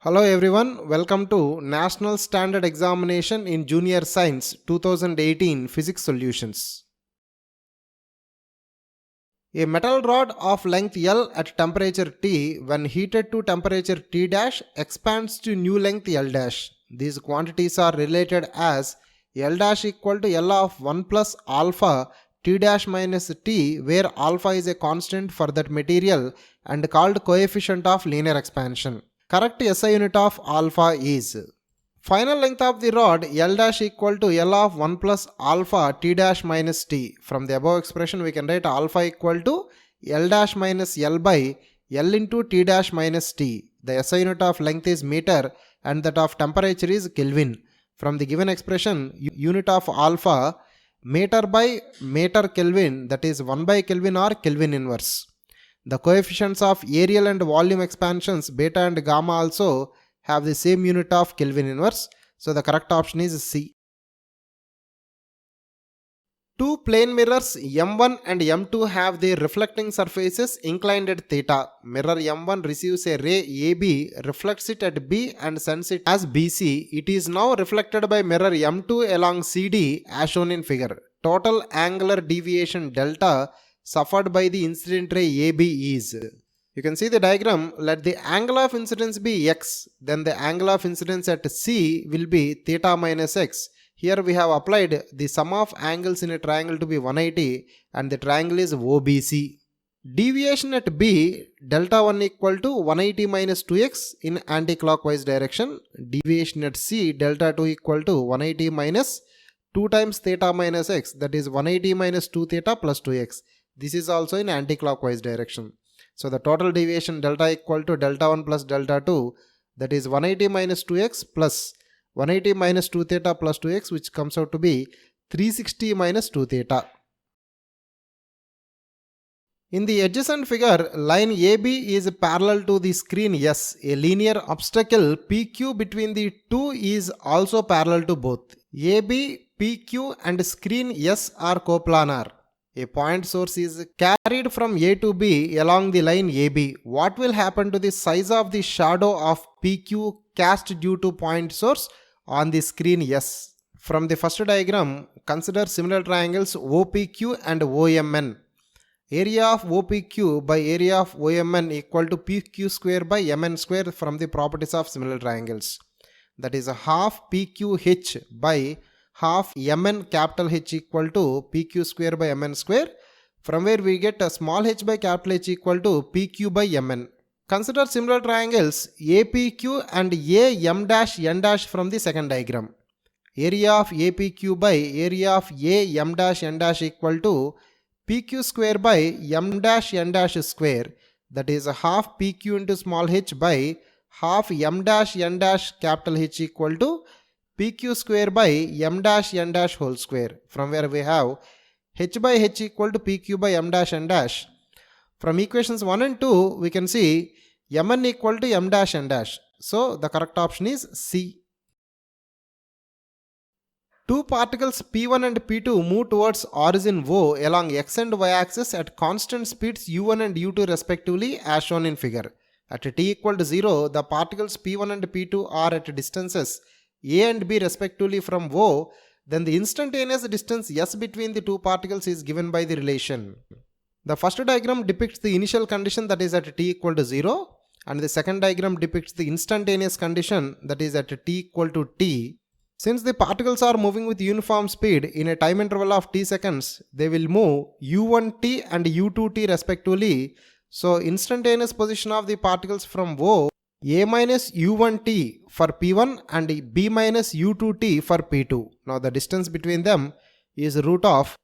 Hello everyone, welcome to National Standard Examination in Junior Science 2018 Physics Solutions. A metal rod of length L at temperature T when heated to temperature T dash expands to new length L dash. These quantities are related as L dash equal to L of 1 plus alpha T dash minus T, where alpha is a constant for that material and called coefficient of linear expansion. Correct SI unit of alpha is final length of the rod L dash equal to L of 1 plus alpha T dash minus T. From the above expression we can write alpha equal to L dash minus L by L into T dash minus T. The SI unit of length is meter and that of temperature is Kelvin. From the given expression, unit of alpha meter by meter Kelvin, that is 1 by Kelvin or Kelvin inverse. The coefficients of areal and volume expansions beta and gamma also have the same unit of Kelvin inverse. So the correct option is C. Two plane mirrors M1 and M2 have their reflecting surfaces inclined at theta. Mirror M1 receives a ray AB, reflects it at B and sends it as BC. It is now reflected by mirror M2 along CD as shown in figure. Total angular deviation delta suffered by the incident ray AB is. You can see the diagram. Let the angle of incidence be x, then the angle of incidence at C will be theta minus x. Here we have applied the sum of angles in a triangle to be 180 and the triangle is OBC. Deviation at B, delta 1 equal to 180 minus 2x in anti-clockwise direction. Deviation at C, delta 2 equal to 180 minus 2 times theta minus x, that is 180 minus 2 theta plus 2x. This is also in anti-clockwise direction. So the total deviation delta equal to delta 1 plus delta 2, that is 180 minus 2x plus 180 minus 2 theta plus 2x, which comes out to be 360 minus 2 theta. In the adjacent figure, line AB is parallel to the screen S. A linear obstacle PQ between the two is also parallel to both. AB, PQ and screen S are coplanar. A point source is carried from A to B along the line AB. What will happen to the size of the shadow of PQ cast due to point source on the screen S? From the first diagram, consider similar triangles OPQ and OMN. Area of OPQ by area of OMN equal to PQ square by MN square from the properties of similar triangles. That is a half PQH by half Mn capital H equal to PQ square by Mn square, from where we get a small h by capital H equal to PQ by Mn. Consider similar triangles APQ and AM dash N dash from the second diagram. Area of APQ by area of AM dash N dash equal to PQ square by M dash N dash square, that is a half PQ into small h by half M dash N dash capital H equal to PQ square by M dash N dash whole square, from where we have h by h equal to PQ by M dash N dash. From equations 1 and 2 we can see Mn equal to M dash N dash. So the correct option is C. Two particles P1 and P2 move towards origin O along x and y axis at constant speeds u1 and u2 respectively as shown in figure. At t equal to 0, the particles P1 and P2 are at distances A and B respectively from O, then the instantaneous distance s between the two particles is given by the relation. The first diagram depicts the initial condition, that is at t equal to 0, and the second diagram depicts the instantaneous condition, that is at t equal to t. Since the particles are moving with uniform speed in a time interval of t seconds, they will move u1t and u2t respectively. So instantaneous position of the particles from O, A minus u1t for P1 and B minus u2t for P2. Now the distance between them is root of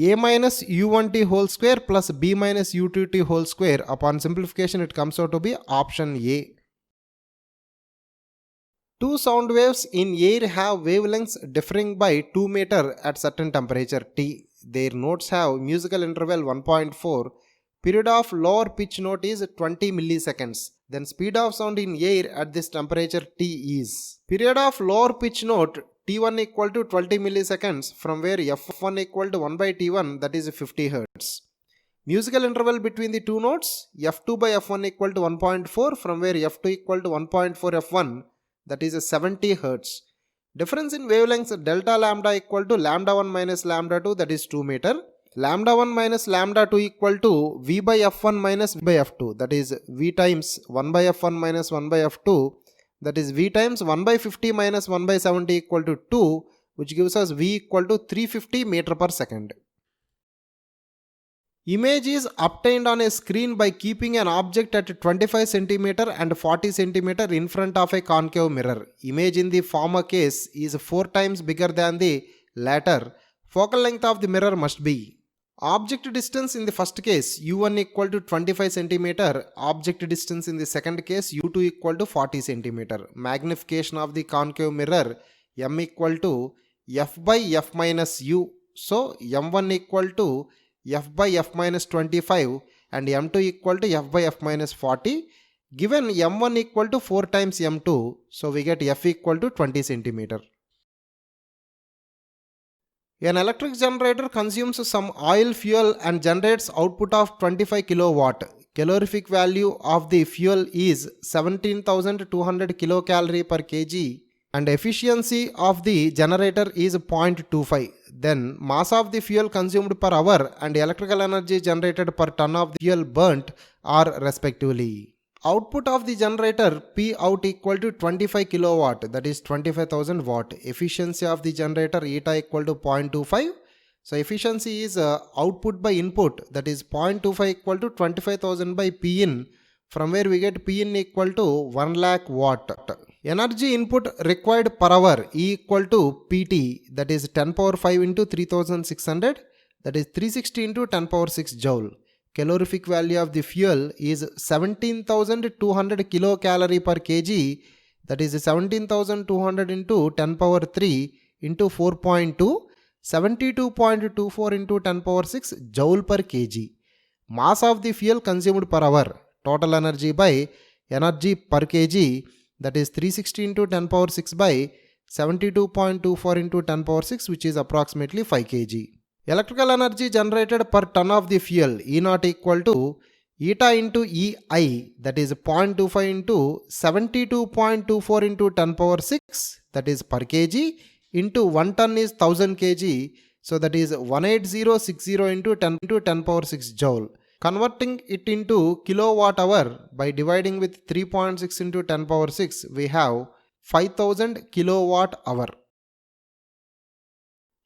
A minus u1t whole square plus B minus u2t whole square. Upon simplification it comes out to be option A. Two sound waves in air have wavelengths differing by 2 meter at certain temperature T. Their notes have musical interval 1.4. Period of lower pitch note is 20 milliseconds. Then speed of sound in air at this temperature T is. Period of lower pitch note T1 equal to 20 milliseconds, from where F1 equal to 1 by T1, that is 50 Hz. Musical interval between the two notes, f2 by f1 equal to 1.4, from where f2 equal to 1.4 f1, that is 70 Hz. Difference in wavelengths delta lambda equal to lambda 1 minus lambda 2, that is 2 meter. Lambda 1 minus lambda 2 equal to v by f1 minus v by f2, that is v times 1 by f1 minus 1 by f2, that is v times 1 by 50 minus 1 by 70 equal to 2, which gives us v equal to 350 meter per second. Image is obtained on a screen by keeping an object at 25 cm and 40 cm in front of a concave mirror. Image in the former case is 4 times bigger than the latter. Focal length of the mirror must be. Object distance in the first case u1 equal to 25 cm. Object distance in the second case u2 equal to 40 cm. Magnification of the concave mirror m equal to f by f minus u. So m1 equal to f by f minus 25 and m2 equal to f by f minus 40. Given m1 equal to 4 times m2, so we get f equal to 20 cm. An electric generator consumes some oil fuel and generates output of 25 kilowatt. Calorific value of the fuel is 17,200 kilocalorie per kg and efficiency of the generator is 0.25. Then mass of the fuel consumed per hour and electrical energy generated per ton of the fuel burnt are respectively. Output of the generator P out equal to 25 kilowatt, that is 25,000 watt. Efficiency of the generator eta equal to 0.25. So efficiency is output by input, that is 0.25 equal to 25,000 by P in, from where we get P in equal to 1 lakh watt. Energy input required per hour E equal to PT, that is 10 power 5 into 3600, that is 360 into 10 power 6 joule. Calorific value of the fuel is 17,200 kilocalorie per kg, that is 17,200 into 10 power 3 into 4.2, 72.24 into 10 power 6 joule per kg. Mass of the fuel consumed per hour, total energy by energy per kg, that is 360 into 10 power 6 by 72.24 into 10 power 6, which is approximately 5 kg. Electrical energy generated per ton of the fuel E0 equal to eta into EI, that is 0.25 into 72.24 into 10 power 6, that is per kg, into 1 ton is 1000 kg, so that is 18060 into 10 power 6 joule. Converting it into kilowatt hour by dividing with 3.6 into 10 power 6, we have 5000 kilowatt hour.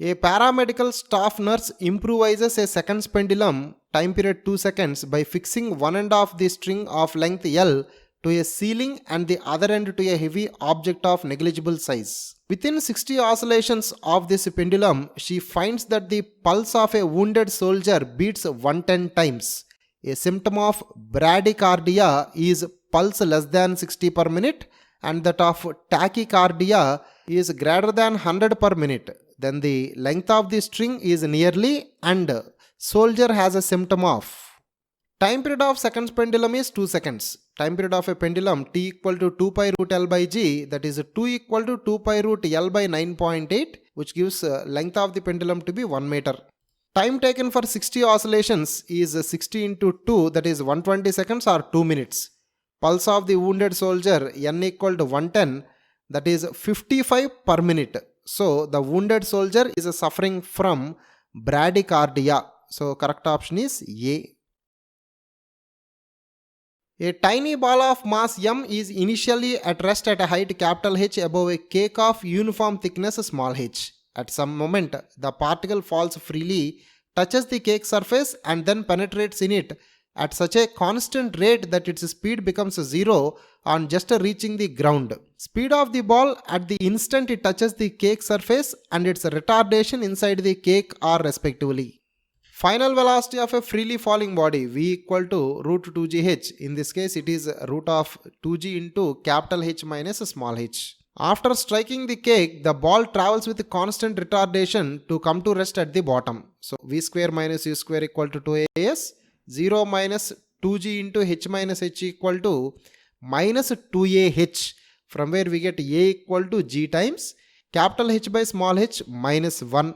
A paramedical staff nurse improvises a seconds pendulum, time period 2 seconds, by fixing one end of the string of length L to a ceiling and the other end to a heavy object of negligible size. Within 60 oscillations of this pendulum, she finds that the pulse of a wounded soldier beats 110 times. A symptom of bradycardia is pulse less than 60 per minute and that of tachycardia is greater than 100 per minute. Then the length of the string is nearly and soldier has a symptom of. Time period of seconds pendulum is 2 seconds. Time period of a pendulum T equal to 2 pi root L by G, that is 2 equal to 2 pi root L by 9.8, which gives length of the pendulum to be 1 meter. Time taken for 60 oscillations is 60 into 2, that is 120 seconds or 2 minutes. Pulse of the wounded soldier N equal to 110, that is 55 per minute. So the wounded soldier is suffering from bradycardia. So correct option is A. A tiny ball of mass m is initially at rest at a height capital H above a cake of uniform thickness small h. At some moment, the particle falls freely, touches the cake surface and then penetrates in it at such a constant rate that its speed becomes 0 on just reaching the ground. Speed of the ball at the instant it touches the cake surface and its retardation inside the cake are respectively. Final velocity of a freely falling body V equal to root 2gh. In this case it is root of 2g into capital H minus small h. After striking the cake, the ball travels with constant retardation to come to rest at the bottom. So V square minus U square equal to 2as. 0 minus 2g into h minus h equal to minus 2ah, from where we get a equal to g times capital H by small h minus 1.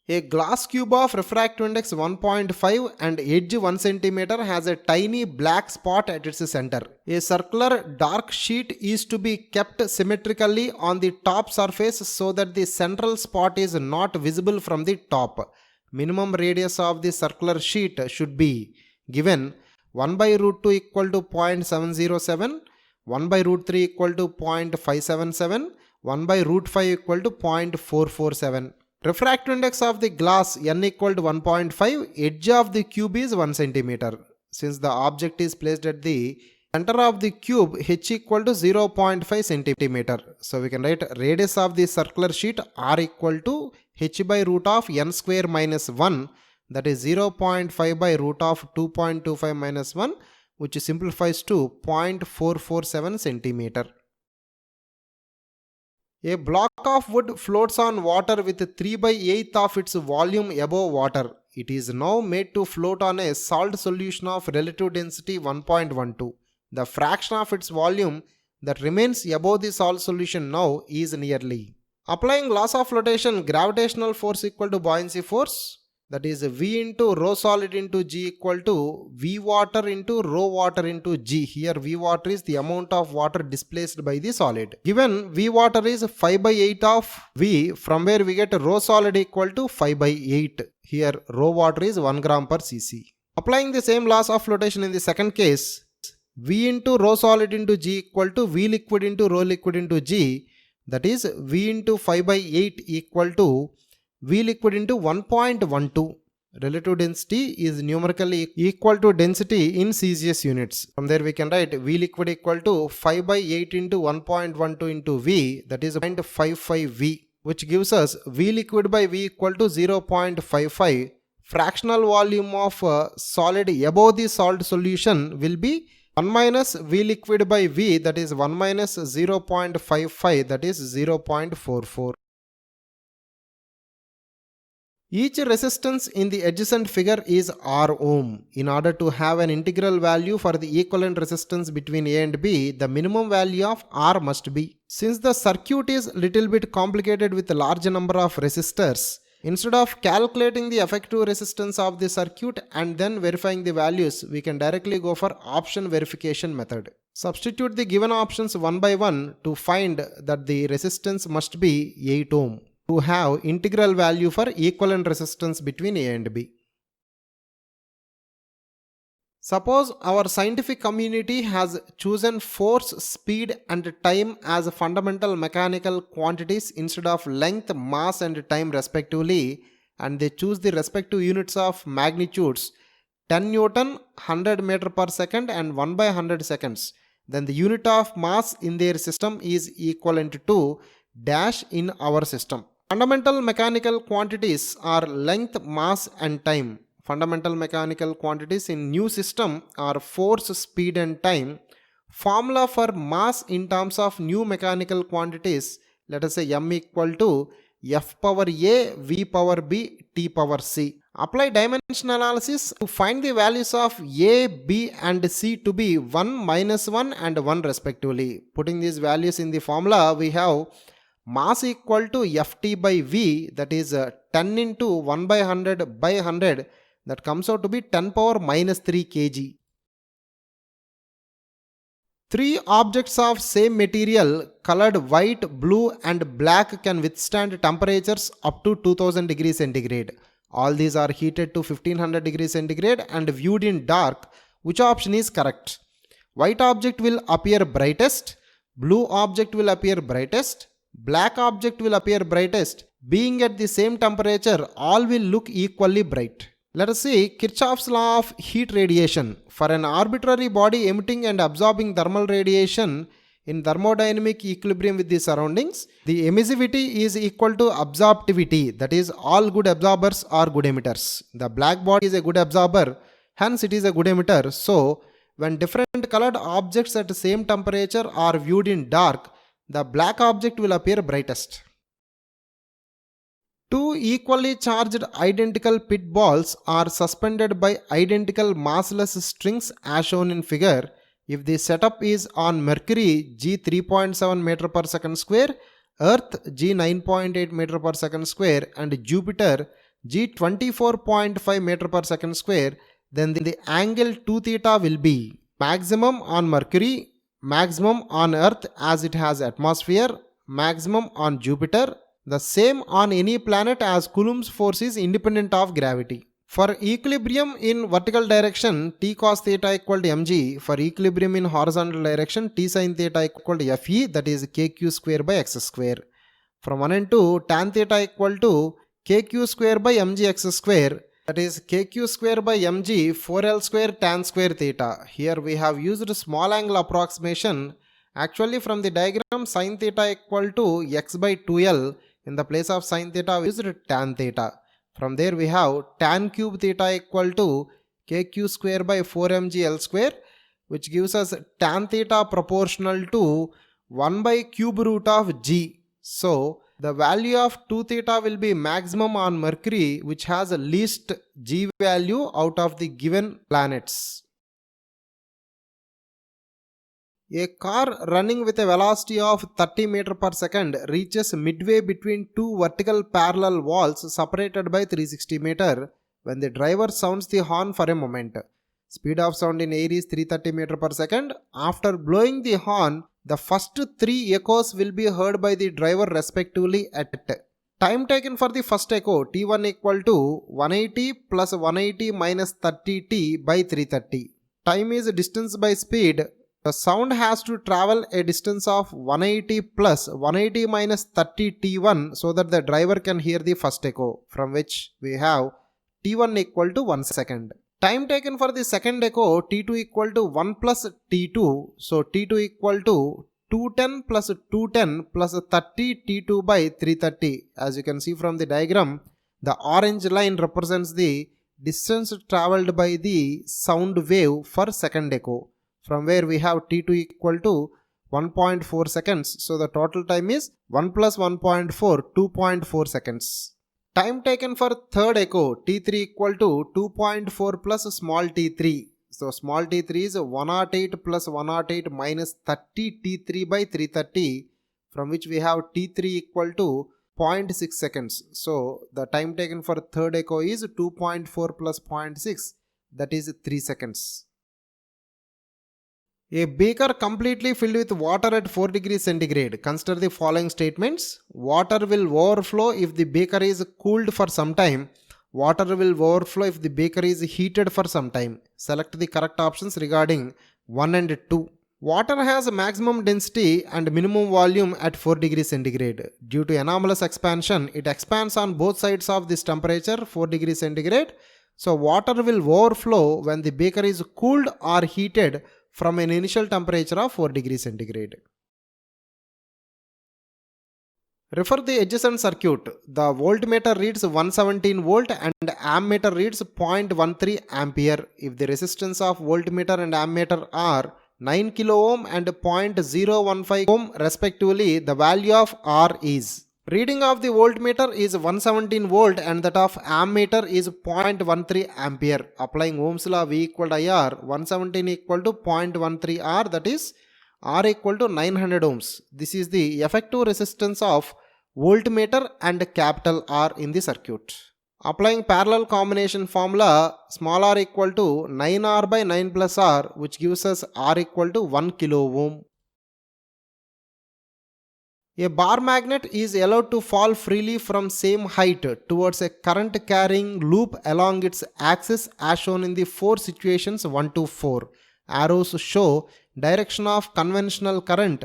A glass cube of refractive index 1.5 and edge 1 cm has a tiny black spot at its center. A circular dark sheet is to be kept symmetrically on the top surface so that the central spot is not visible from the top. Minimum radius of the circular sheet should be given 1 by root 2 equal to 0.707, 1 by root 3 equal to 0.577, 1 by root 5 equal to 0.447. Refractive index of the glass n equal to 1.5, edge of the cube is 1 cm. Since the object is placed at the center of the cube, h equal to 0.5 cm. So we can write radius of the circular sheet r equal to h by root of n square minus 1, that is 0.5 by root of 2.25 minus 1, which simplifies to 0.447 centimeter. A block of wood floats on water with 3 by 8 of its volume above water. It is now made to float on a salt solution of relative density 1.12. The fraction of its volume that remains above the salt solution now is nearly. Applying laws of flotation, gravitational force equal to buoyancy force, that is V into rho solid into G equal to V water into rho water into G. Here V water is the amount of water displaced by the solid. Given V water is 5 by 8 of V, from where we get rho solid equal to 5 by 8. Here rho water is 1 gram per cc. Applying the same laws of flotation in the second case, V into rho solid into G equal to V liquid into rho liquid into G, that is V into 5 by 8 equal to V liquid into 1.12. Relative density is numerically equal to density in Celsius units. From there we can write V liquid equal to 5 by 8 into 1.12 into V, that is 0.55 V, which gives us V liquid by V equal to 0.55. Fractional volume of solid above the salt solution will be 1 minus V liquid by V, that is 1 minus 0.55, that is 0.44. Each resistance in the adjacent figure is R ohm. In order to have an integral value for the equivalent resistance between A and B, the minimum value of R must be. Since the circuit is little bit complicated with a large number of resistors, instead of calculating the effective resistance of the circuit and then verifying the values, we can directly go for option verification method. Substitute the given options one by one to find that the resistance must be 8 ohm. To have integral value for equivalent resistance between A and B. Suppose our scientific community has chosen force, speed and time as fundamental mechanical quantities instead of length, mass and time respectively, and they choose the respective units of magnitudes 10 Newton, 100 meter per second and 1 by 100 seconds. Then the unit of mass in their system is equivalent to dash in our system. Fundamental mechanical quantities are length, mass and time. Fundamental mechanical quantities in new system are force, speed and time. Formula for mass in terms of new mechanical quantities, let us say m equal to F power A, V power B, T power C. Apply dimension analysis to find the values of A, B and C to be 1, minus 1 and 1 respectively. Putting these values in the formula, we have mass equal to Ft by V, that is 10 into 1 by 100 by 100, that comes out to be 10 power minus 3 kg. Three objects of same material colored white, blue and black can withstand temperatures up to 2000 degrees centigrade. All these are heated to 1500 degrees centigrade and viewed in dark. Which option is correct? White object will appear brightest, blue object will appear brightest, black object will appear brightest. Being at the same temperature, all will look equally bright. Let us see Kirchhoff's law of heat radiation. For an arbitrary body emitting and absorbing thermal radiation in thermodynamic equilibrium with the surroundings, the emissivity is equal to absorptivity, that is all good absorbers are good emitters. The black body is a good absorber, hence it is a good emitter. So when different colored objects at the same temperature are viewed in dark, the black object will appear brightest. Two equally charged identical pit balls are suspended by identical massless strings as shown in figure. If the setup is on Mercury G 3.7 meter per second square, Earth G 9.8 meter per second square and Jupiter g 24.5 meter per second square, then the angle 2 theta will be maximum on Mercury, maximum on Earth as it has atmosphere, maximum on Jupiter, the same on any planet as Coulomb's force is independent of gravity. For equilibrium in vertical direction, t cos theta equal to mg. For equilibrium in horizontal direction, t sin theta equal to fe, that is kq square by x square. From 1 and 2, tan theta equal to kq square by mgx square, that is kq square by mg 4l square tan square theta. Here we have used small angle approximation. Actually from the diagram, sin theta equal to x by 2l. In the place of sin theta, we used tan theta. From there we have tan cube theta equal to kq square by 4mgl square, which gives us tan theta proportional to 1 by cube root of g. So the value of 2 theta will be maximum on Mercury, which has the least g value out of the given planets. A car running with a velocity of 30 meter per second reaches midway between two vertical parallel walls separated by 360 meter when the driver sounds the horn for a moment. Speed of sound in air is 330 meter per second. After blowing the horn, the first 3 echoes will be heard by the driver respectively at time taken for the first echo, t1 equal to 180 plus 180 minus 30t by 330. Time is distance by speed. The sound has to travel a distance of 180 plus 180 minus 30 t1 so that the driver can hear the first echo, from which we have t1 equal to 1 second. Time taken for the second echo, t2 equal to 1 plus t2, so t2 equal to 210 plus 210 plus 30 t2 by 330. As you can see from the diagram, the orange line represents the distance travelled by the sound wave for second echo, from where we have t2 equal to 1.4 seconds. So the total time is 1 plus 1.4, 2.4 seconds. Time taken for third echo, t3 equal to 2.4 plus small t3. So small t3 is 108 plus 108 minus 30 t3 by 330, from which we have t3 equal to 0.6 seconds. So the time taken for third echo is 2.4 plus 0.6, that is 3 seconds. A beaker completely filled with water at 4 degrees centigrade. Consider the following statements. Water will overflow if the beaker is cooled for some time. Water will overflow if the beaker is heated for some time. Select the correct options regarding 1 and 2. Water has a maximum density and minimum volume at 4 degrees centigrade. Due to anomalous expansion, it expands on both sides of this temperature 4 degrees centigrade. So water will overflow when the beaker is cooled or heated from an initial temperature of 4 degrees centigrade. Refer the adjacent circuit. The voltmeter reads 117 volt and ammeter reads 0.13 ampere. If the resistance of voltmeter and ammeter are 9 kilo ohm and 0.015 ohm respectively, the value of R is. Reading of the voltmeter is 117 volt and that of ammeter is 0.13 ampere. Applying Ohm's law, V equal to IR, 117 equal to 0.13 R, that is R equal to 900 ohms. This is the effective resistance of voltmeter and capital R in the circuit. Applying parallel combination formula, small r equal to 9R by 9 plus R, which gives us R equal to 1 kilo ohm. A bar magnet is allowed to fall freely from same height towards a current carrying loop along its axis as shown in the 4 situations 1 to 4. Arrows show direction of conventional current.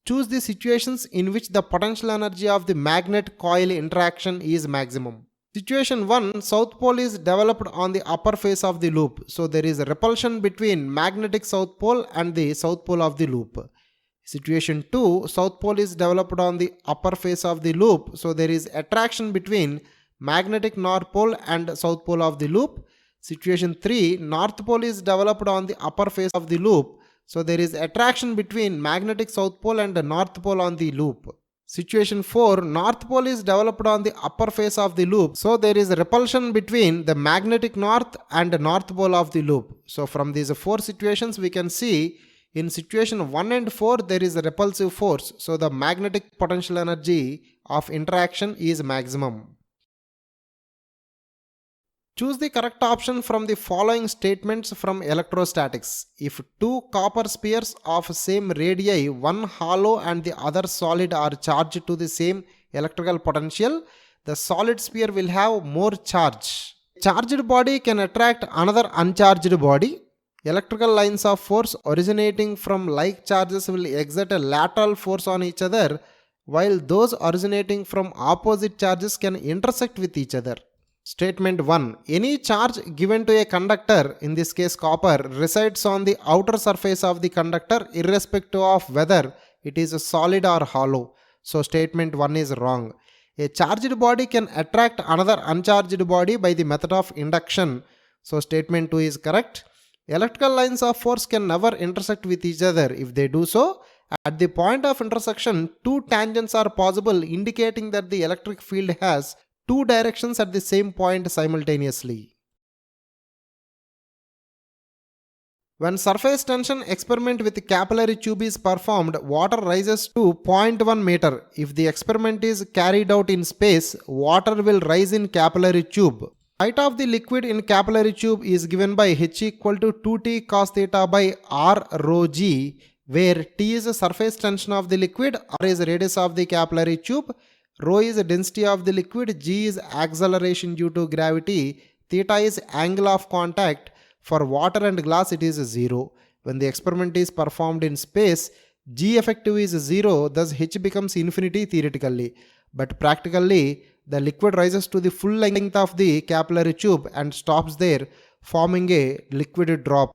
Choose the situations in which the potential energy of the magnet coil interaction is maximum. Situation 1, south pole is developed on the upper face of the loop. So there is a repulsion between magnetic south pole and the south pole of the loop. Situation 2, south pole is developed on the upper face of the loop. So there is attraction between magnetic north pole and south pole of the loop. Situation 3, north pole is developed on the upper face of the loop. So there is attraction between magnetic south pole and north pole on the loop. Situation 4, north pole is developed on the upper face of the loop. So there is a repulsion between the magnetic north and north pole of the loop. So from these 4 situations we can see in situation 1 and 4 there is a repulsive force. So the magnetic potential energy of interaction is maximum. Choose the correct option from the following statements from electrostatics. If two copper spheres of same radii, one hollow and the other solid, are charged to the same electrical potential, the solid sphere will have more charge. Charged body can attract another uncharged body. Electrical lines of force originating from like charges will exert a lateral force on each other, while those originating from opposite charges can intersect with each other. Statement 1. Any charge given to a conductor, in this case copper, resides on the outer surface of the conductor irrespective of whether it is solid or hollow. So statement 1 is wrong. A charged body can attract another uncharged body by the method of induction. So statement 2 is correct. Electrical lines of force can never intersect with each other. If they do so, at the point of intersection, two tangents are possible, indicating that the electric field has two directions at the same point simultaneously. When surface tension experiment with capillary tube is performed, water rises to 0.1 meter. If the experiment is carried out in space, water will rise in capillary tube. Height of the liquid in capillary tube is given by h equal to 2t cos theta by r rho g, where t is the surface tension of the liquid, r is radius of the capillary tube, rho is the density of the liquid, g is acceleration due to gravity, theta is angle of contact. For water and glass it is 0. When the experiment is performed in space, g effective is 0, thus h becomes infinity theoretically. But practically, the liquid rises to the full length of the capillary tube and stops there, forming a liquid drop.